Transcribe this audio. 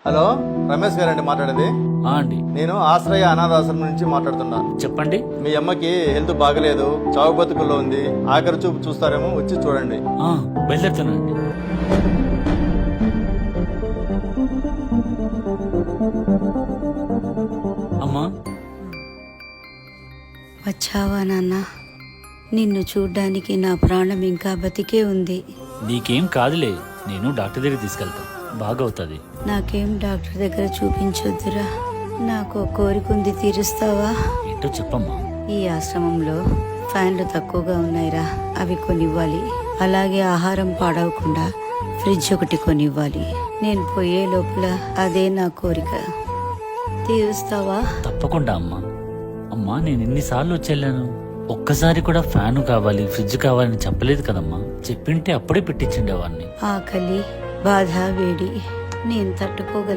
Hello, Ramesh గారండి మాట్లాడేది. అండి నేను ఆశ్రయ అనాథాశ్రమం నుంచి మాట్లాడుతున్నా. చెప్పండి. మీ అమ్మకి హెల్త్ బాగలేదు, చావు బతుకుల్లో ఉంది. ఆఖరి చూపు చూస్తారేమో, వచ్చి చూడండి. బయలుదేరుతానండి. అమ్మా, వచ్చావా నాన్న? నిన్ను చూడ్డానికి నా ప్రాణం ఇంకా బతికే ఉంది. నీకేం కాదులే, నేను డాక్టర్ దగ్గర తీసుకెళ్తా, బాగవుతుంది. నాకేం డాక్టర్ దగ్గర చూపించొద్దురా, నాకు ఒక కోరిక ఉంది, తీరుస్తావా? ఏంటో చెప్పమ్మా. ఈ ఆశ్రమంలో ఫ్యాన్లు తక్కువగా ఉన్నాయిరా, అవి కొనివ్వాలి. అలాగే ఆహారం పాడవకుండా ఫ్రిడ్జ్ ఒకటి కొనివ్వాలి. నేను పోయే లోపల అదే నా కోరిక, తీరుస్తావా? తప్పకుండా అమ్మా. అమ్మా, నేను ఎన్నిసార్లు వచ్చేళ్ళాను, ఒక్కసారి కూడా ఫ్యాన్ కావాలి, ఫ్రిడ్జ్ కావాలని చెప్పలేదు కదమ్మా. చెప్పింటే అప్పుడే పెట్టించిండేవాడిని. ఆకలి, బాధ, వేడి నేను తట్టుకోగలను.